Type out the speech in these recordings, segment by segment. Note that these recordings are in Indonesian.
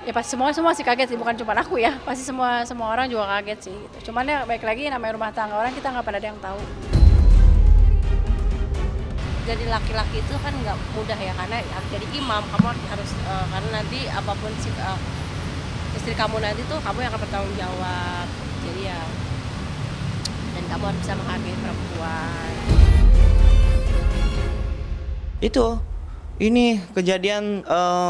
Ya pasti semua sih kaget sih, bukan cuma aku ya, pasti semua orang juga kaget sih gitu. Cuman ya baik lagi namanya rumah tangga orang, kita nggak pada ada yang tahu. Jadi laki-laki itu kan nggak mudah ya, karena jadi imam kamu harus karena nanti apapun istri kamu nanti tuh kamu yang akan bertanggung jawab. Jadi ya, dan kamu harus bisa menghargai perempuan. Itu ini kejadian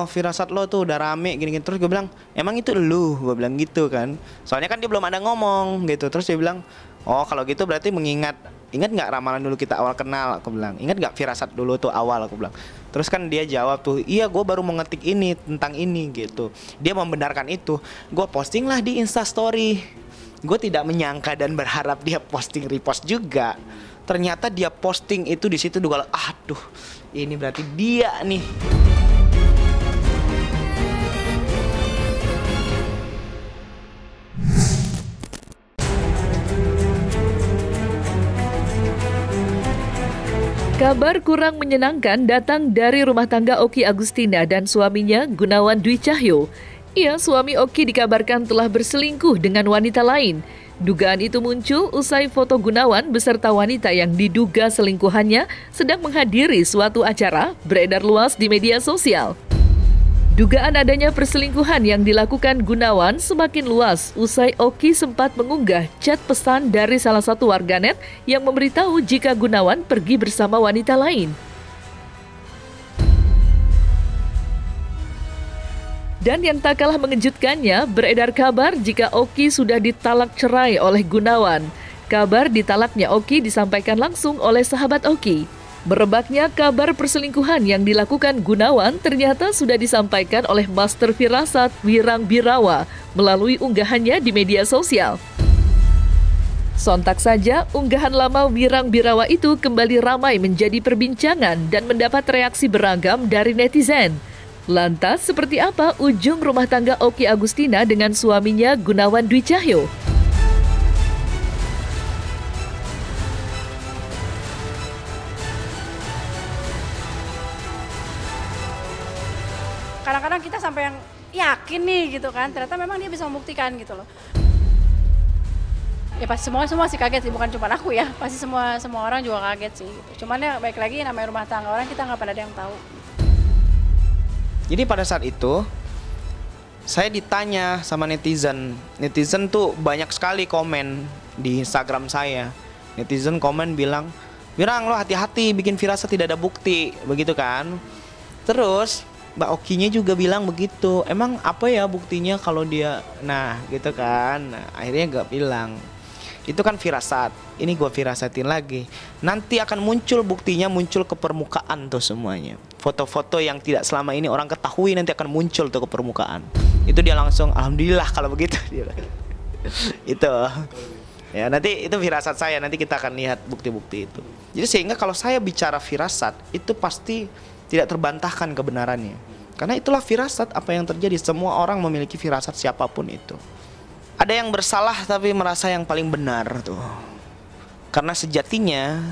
firasat lo tuh udah rame gini-gini. Terus gue bilang, emang itu lu? Gue bilang gitu kan. Soalnya kan dia belum ada ngomong gitu. Terus dia bilang, oh kalau gitu berarti ingat nggak ramalan dulu kita awal kenal? Aku bilang, ingat nggak firasat dulu tuh awal? Aku bilang. Terus kan dia jawab tuh, iya gue baru mengetik ini tentang ini gitu. Dia membenarkan itu. Gue posting lah di Instastory. Gue tidak menyangka dan berharap dia posting repost juga. Ternyata dia posting itu di situ. Gue aduh, ini berarti dia nih. Kabar kurang menyenangkan datang dari rumah tangga Oki Agustina dan suaminya Gunawan Dwi Cahyo. Suami Oki dikabarkan telah berselingkuh dengan wanita lain. Dugaan itu muncul usai foto Gunawan beserta wanita yang diduga selingkuhannya sedang menghadiri suatu acara beredar luas di media sosial. Dugaan adanya perselingkuhan yang dilakukan Gunawan semakin luas usai Oki sempat mengunggah chat pesan dari salah satu warganet yang memberitahu jika Gunawan pergi bersama wanita lain. Dan yang tak kalah mengejutkannya, beredar kabar jika Oki sudah ditalak cerai oleh Gunawan. Kabar ditalaknya Oki disampaikan langsung oleh sahabat Oki. Merebaknya kabar perselingkuhan yang dilakukan Gunawan ternyata sudah disampaikan oleh Master Firasat Wirang Birawa melalui unggahannya di media sosial. Sontak saja, unggahan lama Wirang Birawa itu kembali ramai menjadi perbincangan dan mendapat reaksi beragam dari netizen. Lantas, seperti apa ujung rumah tangga Oki Agustina dengan suaminya Gunawan Dwi Cahyo? Kadang-kadang kita sampai yang yakin nih gitu kan, ternyata memang dia bisa membuktikan gitu loh. Ya pasti semua sih kaget sih, bukan cuma aku ya, pasti semua orang juga kaget sih gitu. Cuman ya baik lagi namanya rumah tangga orang, kita nggak pada ada yang tahu. Jadi pada saat itu saya ditanya sama netizen. Netizen tuh banyak sekali komen di Instagram saya. Netizen komen bilang, "Wirang, lo hati-hati bikin firasat tidak ada bukti." Begitu kan. Terus Mbak Okinya juga bilang begitu. Emang apa ya buktinya kalau dia, nah gitu kan. Nah, akhirnya gak bilang. Itu kan firasat. Ini gue firasatin lagi. Nanti akan muncul buktinya, muncul ke permukaan tuh semuanya. Foto-foto yang tidak selama ini orang ketahui nanti akan muncul tuh ke permukaan. Itu dia langsung, alhamdulillah kalau begitu. Itu. Ya, nanti itu firasat saya. Nanti kita akan lihat bukti-bukti itu. Jadi sehingga kalau saya bicara firasat, itu pasti tidak terbantahkan kebenarannya. Karena itulah firasat apa yang terjadi. Semua orang memiliki firasat siapapun itu. Ada yang bersalah tapi merasa yang paling benar tuh. Karena sejatinya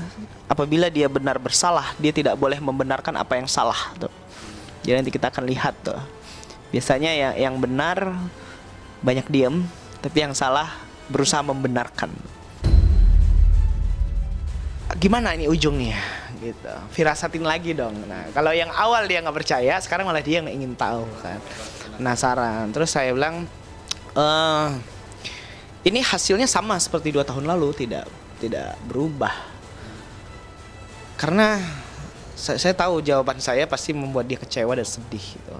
apabila dia benar bersalah, dia tidak boleh membenarkan apa yang salah tuh. Jadi nanti kita akan lihat tuh. Biasanya yang benar banyak diam, tapi yang salah berusaha membenarkan. Gimana ini ujungnya? Gitu. Firasatin lagi dong. Nah, kalau yang awal dia nggak percaya, sekarang malah dia yang ingin tahu kan. Penasaran. Terus saya bilang, ini hasilnya sama seperti 2 tahun lalu, tidak berubah. Karena saya tahu jawaban saya pasti membuat dia kecewa dan sedih gitu.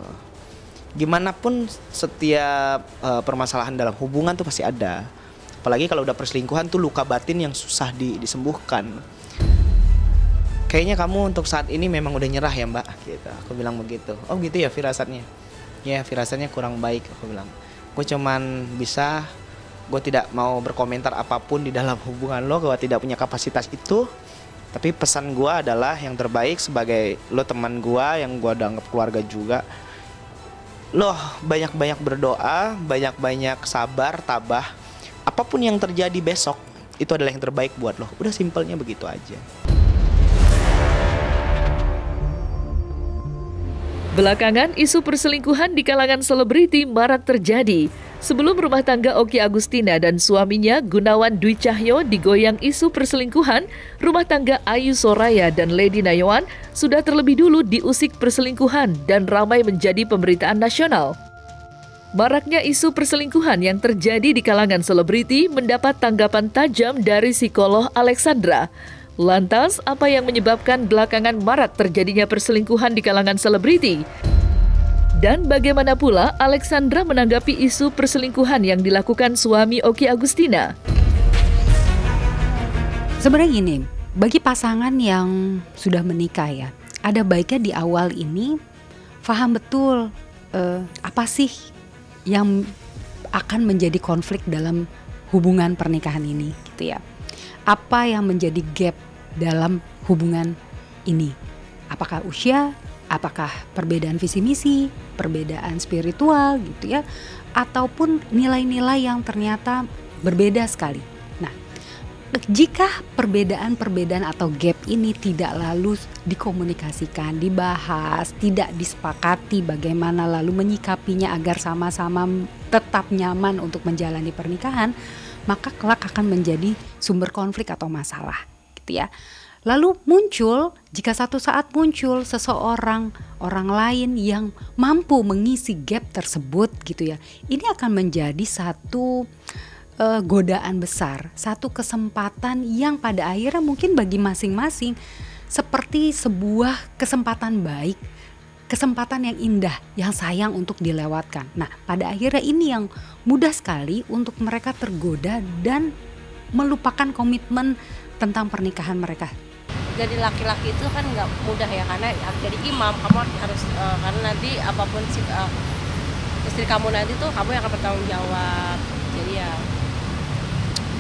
Gimana pun setiap permasalahan dalam hubungan tuh pasti ada. Apalagi kalau udah perselingkuhan tuh luka batin yang susah disembuhkan. Kayaknya kamu untuk saat ini memang udah nyerah ya mbak gitu. Aku bilang begitu. Oh gitu ya firasatnya. Ya firasatnya kurang baik, aku bilang. Gue tidak mau berkomentar apapun di dalam hubungan lo. Gue tidak punya kapasitas itu. Tapi pesan gue adalah yang terbaik sebagai lo teman gue yang gue udah anggap keluarga juga. Lo banyak-banyak berdoa, banyak-banyak sabar, tabah. Apapun yang terjadi besok, itu adalah yang terbaik buat lo. Udah simpelnya begitu aja. Belakangan, isu perselingkuhan di kalangan selebriti marak terjadi. Sebelum rumah tangga Okky Agustina dan suaminya Gunawan Dwi Cahyo digoyang isu perselingkuhan, rumah tangga Ayu Soraya dan Lady Nayawan sudah terlebih dulu diusik perselingkuhan dan ramai menjadi pemberitaan nasional. Maraknya isu perselingkuhan yang terjadi di kalangan selebriti mendapat tanggapan tajam dari psikolog Alexandra. Lantas, apa yang menyebabkan belakangan marak terjadinya perselingkuhan di kalangan selebriti? Dan bagaimana pula Alexandra menanggapi isu perselingkuhan yang dilakukan suami Okky Agustina? Sebenarnya gini, bagi pasangan yang sudah menikah ya, ada baiknya di awal ini paham betul apa sih yang akan menjadi konflik dalam hubungan pernikahan ini, gitu ya. Apa yang menjadi gap dalam hubungan ini? Apakah usia? Apakah perbedaan visi misi? Perbedaan spiritual gitu ya? Ataupun nilai-nilai yang ternyata berbeda sekali. Nah, jika perbedaan-perbedaan atau gap ini tidak lalu dikomunikasikan, dibahas, tidak disepakati bagaimana lalu menyikapinya agar sama-sama tetap nyaman untuk menjalani pernikahan, maka kelak akan menjadi sumber konflik atau masalah gitu ya. Lalu muncul, jika satu saat muncul orang lain yang mampu mengisi gap tersebut gitu ya, ini akan menjadi satu godaan besar, satu kesempatan yang pada akhirnya mungkin bagi masing-masing seperti sebuah kesempatan baik, kesempatan yang indah, yang sayang untuk dilewatkan. Nah, pada akhirnya ini yang mudah sekali untuk mereka tergoda dan melupakan komitmen tentang pernikahan mereka. Jadi laki-laki itu kan nggak mudah ya, karena jadi imam kamu harus karena nanti apapun istri kamu nanti tuh kamu yang akan bertanggung jawab. Jadi ya,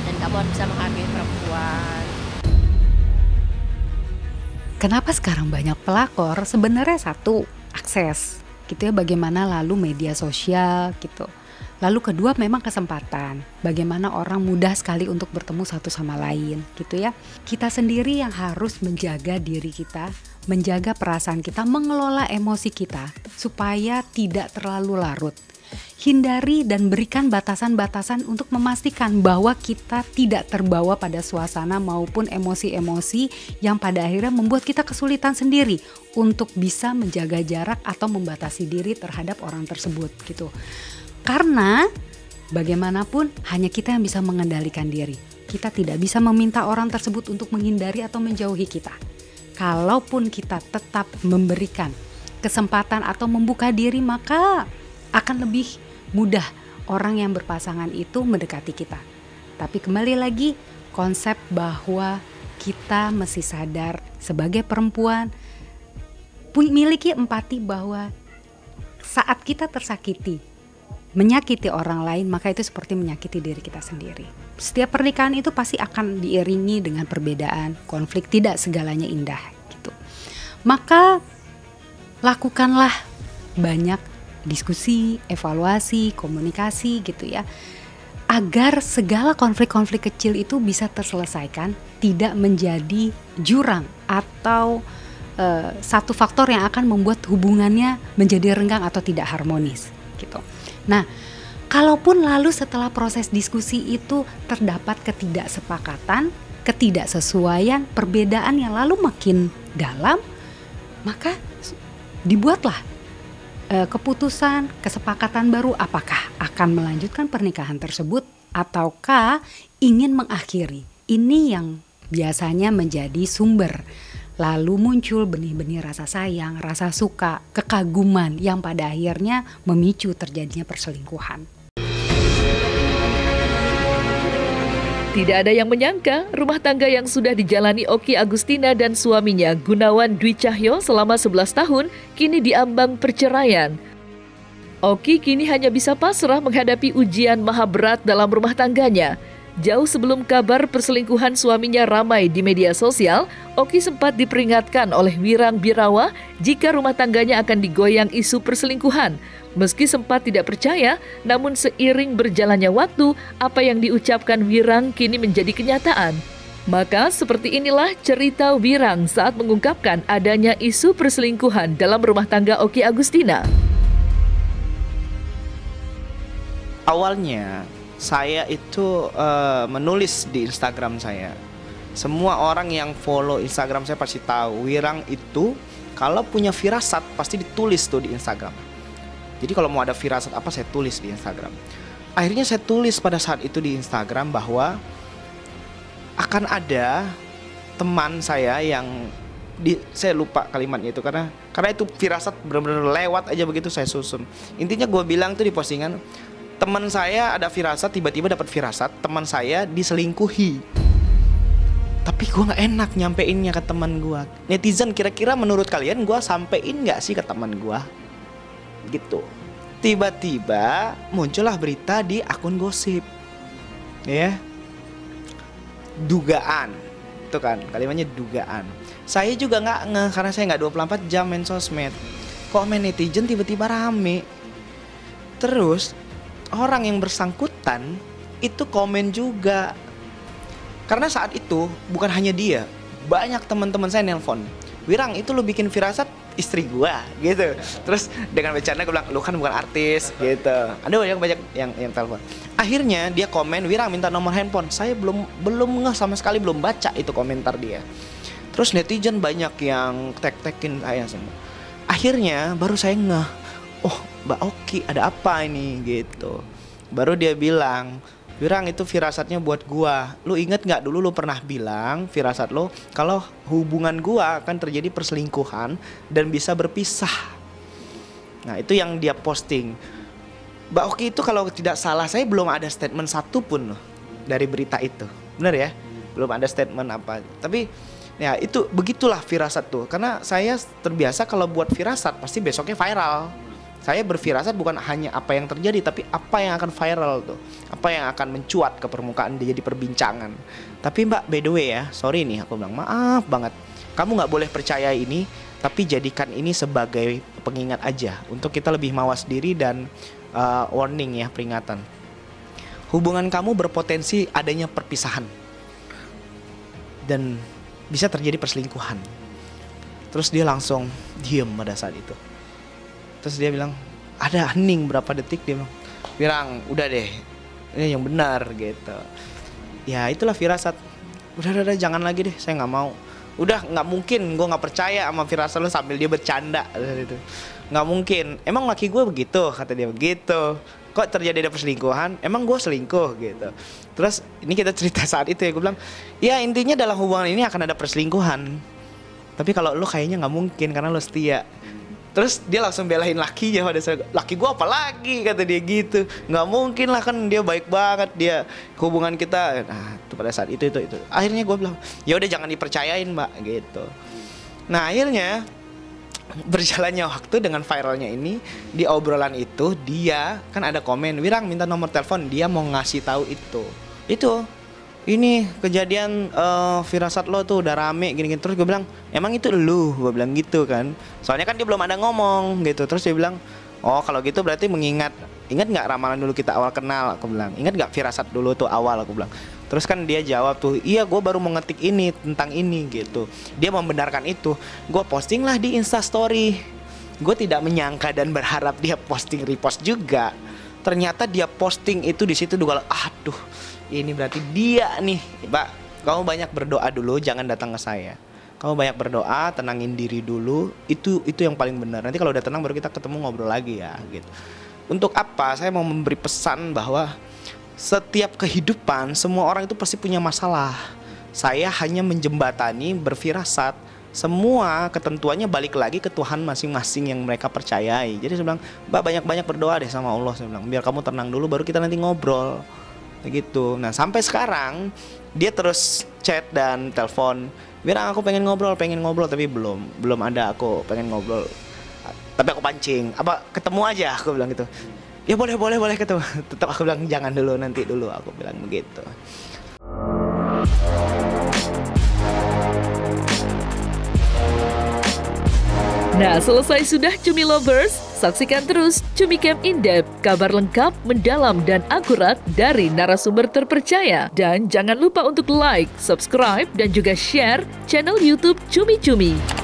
dan kamu harus bisa menghargai perempuan. Kenapa sekarang banyak pelakor? Sebenarnya satu, akses gitu ya, bagaimana lalu media sosial gitu. Lalu kedua memang kesempatan, bagaimana orang mudah sekali untuk bertemu satu sama lain gitu ya. Kita sendiri yang harus menjaga diri kita, menjaga perasaan kita, mengelola emosi kita supaya tidak terlalu larut. Hindari dan berikan batasan-batasan untuk memastikan bahwa kita tidak terbawa pada suasana maupun emosi-emosi yang pada akhirnya membuat kita kesulitan sendiri untuk bisa menjaga jarak atau membatasi diri terhadap orang tersebut gitu. Karena bagaimanapun hanya kita yang bisa mengendalikan diri. Kita tidak bisa meminta orang tersebut untuk menghindari atau menjauhi kita. Kalaupun kita tetap memberikan kesempatan atau membuka diri, maka akan lebih mudah orang yang berpasangan itu mendekati kita. Tapi kembali lagi, konsep bahwa kita mesti sadar sebagai perempuan, memiliki empati bahwa saat kita tersakiti, menyakiti orang lain, maka itu seperti menyakiti diri kita sendiri. Setiap pernikahan itu pasti akan diiringi dengan perbedaan, konflik, tidak segalanya indah gitu. Maka lakukanlah banyak diskusi, evaluasi, komunikasi gitu ya, agar segala konflik-konflik kecil itu bisa terselesaikan, tidak menjadi jurang atau satu faktor yang akan membuat hubungannya menjadi renggang atau tidak harmonis gitu. Nah, kalaupun lalu setelah proses diskusi itu terdapat ketidaksepakatan, ketidaksesuaian, perbedaan yang lalu makin dalam, maka dibuatlah keputusan, kesepakatan baru, apakah akan melanjutkan pernikahan tersebut ataukah ingin mengakhiri. Ini yang biasanya menjadi sumber. Lalu muncul benih-benih rasa sayang, rasa suka, kekaguman yang pada akhirnya memicu terjadinya perselingkuhan. Tidak ada yang menyangka rumah tangga yang sudah dijalani Okky Agustina dan suaminya Gunawan Dwi Cahyo selama 11 tahun kini diambang perceraian. Okky kini hanya bisa pasrah menghadapi ujian maha berat dalam rumah tangganya. Jauh sebelum kabar perselingkuhan suaminya ramai di media sosial, Okky sempat diperingatkan oleh Wirang Birawa jika rumah tangganya akan digoyang isu perselingkuhan. Meski sempat tidak percaya, namun seiring berjalannya waktu, apa yang diucapkan Wirang kini menjadi kenyataan. Maka seperti inilah cerita Wirang saat mengungkapkan adanya isu perselingkuhan dalam rumah tangga Oki Agustina. Awalnya saya itu menulis di Instagram saya. Semua orang yang follow Instagram saya pasti tahu Wirang itu kalau punya firasat pasti ditulis tuh di Instagram. Jadi kalau mau ada firasat apa saya tulis di Instagram. Akhirnya saya tulis pada saat itu di Instagram bahwa akan ada teman saya yang saya lupa kalimatnya itu karena itu firasat benar-benar lewat aja begitu saya susun. Intinya gue bilang tuh di postingan, teman saya ada firasat, tiba-tiba dapat firasat teman saya diselingkuhi. Tapi gue nggak enak nyampeinnya ke teman gue. Netizen, kira-kira menurut kalian gue sampein nggak sih ke teman gue? Gitu. Tiba-tiba muncullah berita di akun gosip, ya. Dugaan, itu kan kalimatnya dugaan. Saya juga nggak ngeh karena saya nggak 24 jam main sosmed. Komen netizen tiba-tiba rame. Terus orang yang bersangkutan itu komen juga. Karena saat itu bukan hanya dia, banyak teman-teman saya nelpon, Wirang itu lu bikin firasat istri gua gitu. Terus dengan bercanda gue bilang, lu kan bukan artis gitu. Ada banyak yang telepon. Akhirnya dia komen, Wirang minta nomor handphone. Saya belum ngeh sama sekali, belum baca itu komentar dia. Terus netizen banyak yang tag-tagin saya semua. Akhirnya baru saya ngeh, oh Mbak Oki ada apa ini gitu. Baru dia bilang, Wirang itu firasatnya buat gua. Lu inget gak dulu lu pernah bilang firasat lu kalau hubungan gua akan terjadi perselingkuhan dan bisa berpisah. Nah itu yang dia posting. Mbak Oki itu kalau tidak salah saya belum ada statement satu pun loh dari berita itu. Bener ya? Belum ada statement apa. Tapi ya itu begitulah firasat tuh. Karena saya terbiasa kalau buat firasat pasti besoknya viral. Saya berfirasat bukan hanya apa yang terjadi, tapi apa yang akan viral tuh, apa yang akan mencuat ke permukaan jadi perbincangan. Tapi Mbak, by the way ya, sorry nih aku bilang maaf banget, kamu nggak boleh percaya ini, tapi jadikan ini sebagai pengingat aja untuk kita lebih mawas diri dan warning ya, peringatan. Hubungan kamu berpotensi adanya perpisahan dan bisa terjadi perselingkuhan. Terus dia langsung diem pada saat itu. Terus dia bilang, ada hening berapa detik, dia bilang, Wirang udah deh, ini yang benar gitu. Ya itulah firasat. Udah jangan lagi deh, saya nggak mau. Udah nggak mungkin, gue nggak percaya sama firasat lo, sambil dia bercanda gitu. Nggak mungkin, emang laki gue begitu, kata dia begitu. Kok terjadi ada perselingkuhan, emang gue selingkuh gitu. Terus ini kita cerita saat itu ya, gue bilang, ya intinya dalam hubungan ini akan ada perselingkuhan. Tapi kalau lo kayaknya nggak mungkin karena lo setia. Terus dia langsung belain lakinya pada saat, laki gue apa lagi kata dia gitu, nggak mungkin lah kan dia baik banget, dia hubungan kita. Nah itu pada saat itu akhirnya gue bilang ya udah jangan dipercayain Mbak gitu. Nah akhirnya berjalannya waktu dengan viralnya ini, di obrolan itu dia kan ada komen, Wirang minta nomor telepon, dia mau ngasih tahu itu ini kejadian firasat lo tuh udah rame gini-gini. Terus gue bilang, emang itu lu? Gue bilang gitu kan. Soalnya kan dia belum ada ngomong gitu. Terus dia bilang, oh kalau gitu berarti ingat gak ramalan dulu kita awal kenal? Aku bilang, ingat gak firasat dulu tuh awal? Aku bilang. Terus kan dia jawab tuh, iya gue baru mengetik ini tentang ini gitu. Dia membenarkan itu. Gue posting lah di Instastory. Gue tidak menyangka dan berharap dia posting repost juga. Ternyata dia posting itu di situ juga. Aduh, ini berarti dia nih. Mbak, kamu banyak berdoa dulu, jangan datang ke saya. Kamu banyak berdoa, tenangin diri dulu. Itu yang paling benar. Nanti kalau udah tenang baru kita ketemu ngobrol lagi ya gitu. Untuk apa? Saya mau memberi pesan bahwa setiap kehidupan semua orang itu pasti punya masalah. Saya hanya menjembatani, berfirasat. Semua ketentuannya balik lagi ke Tuhan masing-masing yang mereka percayai. Jadi saya bilang, Mbak banyak-banyak berdoa deh sama Allah. Saya bilang, biar kamu tenang dulu baru kita nanti ngobrol gitu. Nah sampai sekarang dia terus chat dan telepon, Wirang aku pengen ngobrol tapi belum ada aku pengen ngobrol. Tapi aku pancing, apa ketemu aja aku bilang gitu. Ya boleh ketemu. Tetap aku bilang jangan dulu, nanti dulu aku bilang begitu. Nah, selesai sudah Cumi Lovers. Saksikan terus Cumi Camp In-Depth, kabar lengkap, mendalam, dan akurat dari narasumber terpercaya. Dan jangan lupa untuk like, subscribe, dan juga share channel YouTube Cumi Cumi.